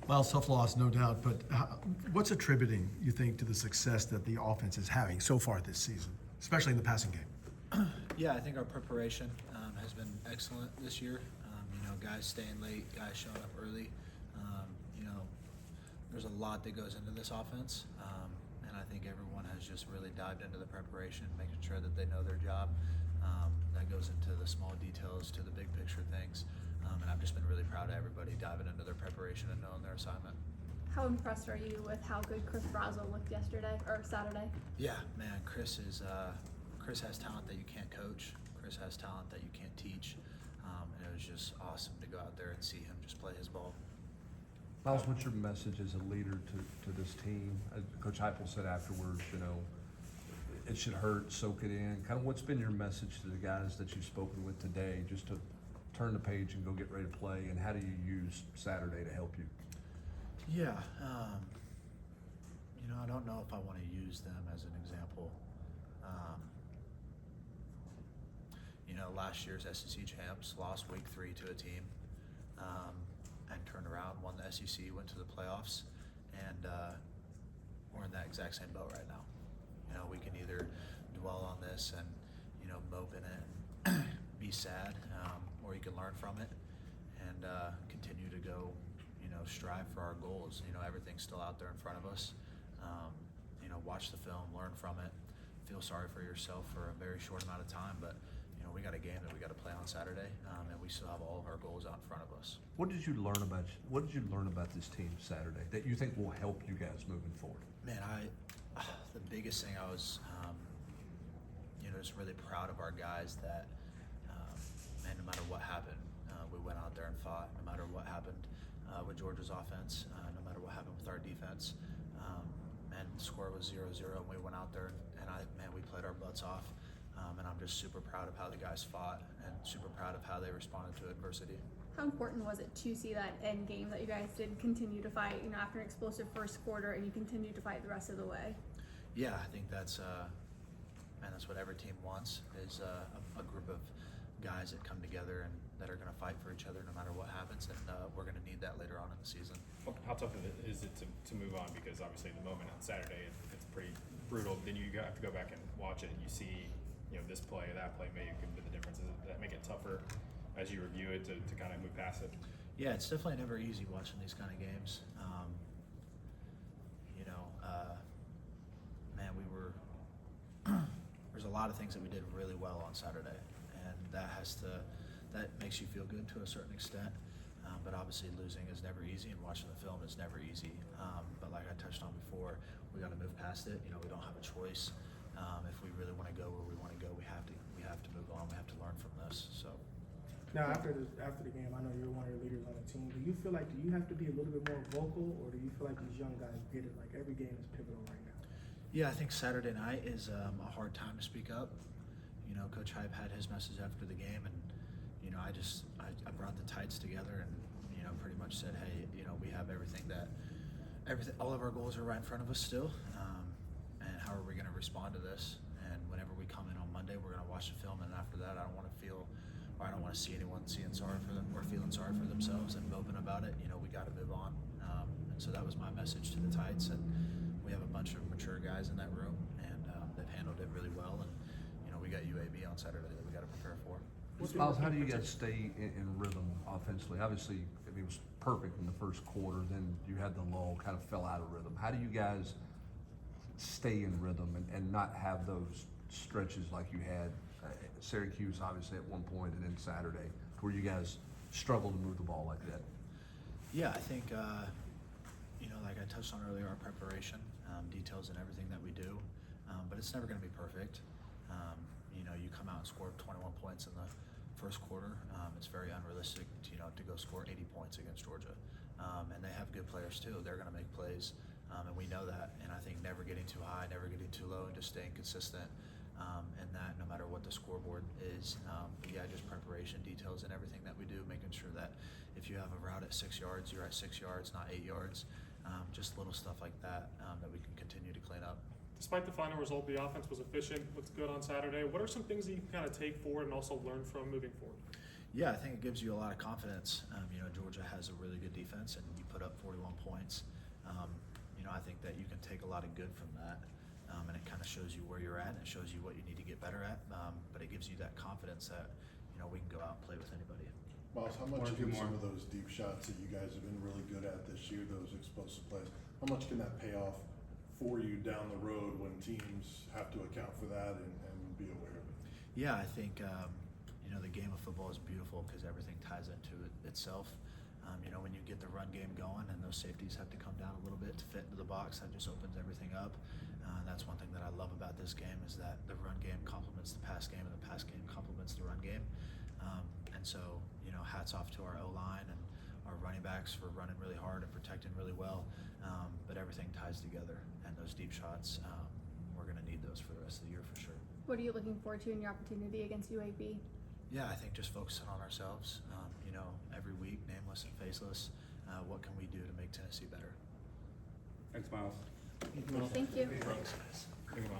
Miles, tough loss, no doubt, but what's attributing, you think, to the success that the offense is having so far this season, especially in the passing game? Yeah, I think our preparation has been excellent this year. Guys staying late, guys showing up early. There's a lot that goes into this offense, and I think everyone has just really dived into the preparation, making sure that they know their job. That goes into the small details to the big picture things, and I've just been really proud of everybody diving into their preparation and knowing their assignment. How impressed are you with how good Chris Brazzle looked yesterday or Saturday? Yeah, man, Chris has talent that you can't coach. Chris has talent that you can't teach, and it was just awesome to go out there and see him just play his ball. Miles, what's your message as a leader to this team? Coach Heupel said afterwards, it should hurt, soak it in. Kind of what's been your message to the guys that you've spoken with today, just to turn the page and go get ready to play, and how do you use Saturday to help you? Yeah, I don't know if I want to use them as an example. Last year's SEC champs lost week 3 to a team, and turned around, won the SEC, went to the playoffs, and we're in that exact same boat right now. We can either dwell on this and mope in it and be sad, or you can learn from it and continue to go strive for our goals. Everything's still out there in front of us. Watch the film, learn from it, feel sorry for yourself for a very short amount of time, but we got a game that we got to play on Saturday, and we still have all of our goals out in front of us. What did you learn about this team Saturday that you think will help you guys moving forward? Man, the biggest thing I was, just really proud of our guys that, man, no matter what happened, we went out there and fought. No matter what happened with Georgia's offense, no matter what happened with our defense, and the score was 0-0, and we went out there and we played our butts off. And I'm just super proud of how the guys fought and super proud of how they responded to adversity. How important was it to see that end game that you guys did continue to fight, after an explosive first quarter, and you continued to fight the rest of the way? Yeah, I think that's what every team wants, is a group of guys that come together and that are going to fight for each other no matter what happens, and we're going to need that later on in the season. How tough is it to move on? Because obviously the moment on Saturday, it's pretty brutal. Then you have to go back and watch it, and you see this play or that play maybe could be the difference. Does that make it tougher as you review it to kind of move past it? Yeah, it's definitely never easy watching these kind of games. Man, there's a lot of things that we did really well on Saturday, and that makes you feel good to a certain extent. But obviously losing is never easy, and watching the film is never easy. But like I touched on before, we got to move past it. We don't have a choice. If we really want to go where we want to go, we have to move on. We have to learn from this. So now, after the game, I know you're one of the leaders on the team. Do you have to be a little bit more vocal, or do you feel like these young guys get it? Like every game is pivotal right now. Yeah, I think Saturday night is a hard time to speak up. Coach Hype had his message after the game, and I brought the tights together and pretty much said, hey, we have everything, all of our goals are right in front of us still. And how are we going to respond to this? And whenever we come in on Monday, we're going to watch the film, and after that, I don't want to see anyone feeling sorry for themselves and moping about it. We got to move on. And so that was my message to the Tights, and we have a bunch of mature guys in that room, and they've handled it really well. And we got UAB on Saturday that we got to prepare for. Miles, how do you guys stay in rhythm offensively? Obviously, it was perfect in the first quarter. Then you had the lull, kind of fell out of rhythm. How do you guys stay in rhythm and not have those stretches like you had Syracuse, obviously, at one point, and then Saturday, where you guys struggle to move the ball like that? Yeah, I think, like I touched on earlier, our preparation, details in everything that we do, but it's never going to be perfect. You come out and score 21 points in the first quarter. It's very unrealistic, to go score 80 points against Georgia. And they have good players too. They're going to make plays, and we know that. And I think never getting too high, never getting too low, and just staying consistent. And that no matter what the scoreboard is, just preparation, details, and everything that we do, making sure that if you have a route at 6 yards, you're at 6 yards, not 8 yards. Just little stuff like that that we can continue to clean up. Despite the final result, the offense was efficient, looked good on Saturday. What are some things that you can kind of take forward and also learn from moving forward? Yeah, I think it gives you a lot of confidence. You know, Georgia has a really good defense, and you put up 41 points. You know, I think that you can take a lot of good from that, and it kind of shows you where you're at, and it shows you what you need to get better at. But it gives you that confidence that, you know, we can go out and play with anybody. Miles, how much can some of those deep shots that you guys have been really good at this year, those explosive plays, how much can that pay off for you down the road when teams have to account for that and be aware of it? Yeah, I think you know, the game of football is beautiful because everything ties into it itself. You know, when you get the run game going and those safeties have to come down a little bit to fit into the box, that just opens everything up. That's one thing that I love about this game is that the run game complements the pass game and the pass game complements the run game. And so, you know, hats off to our O-line and our running backs for running really hard and protecting really well. But everything ties together, and those deep shots, we're going to need those for the rest of the year for sure. What are you looking forward to in your opportunity against UAB? Yeah, I think just focusing on ourselves. You know, every week, nameless and faceless, what can we do to make Tennessee better? Thanks, Miles. Thank you. Thanks, guys. Thank you, Miles.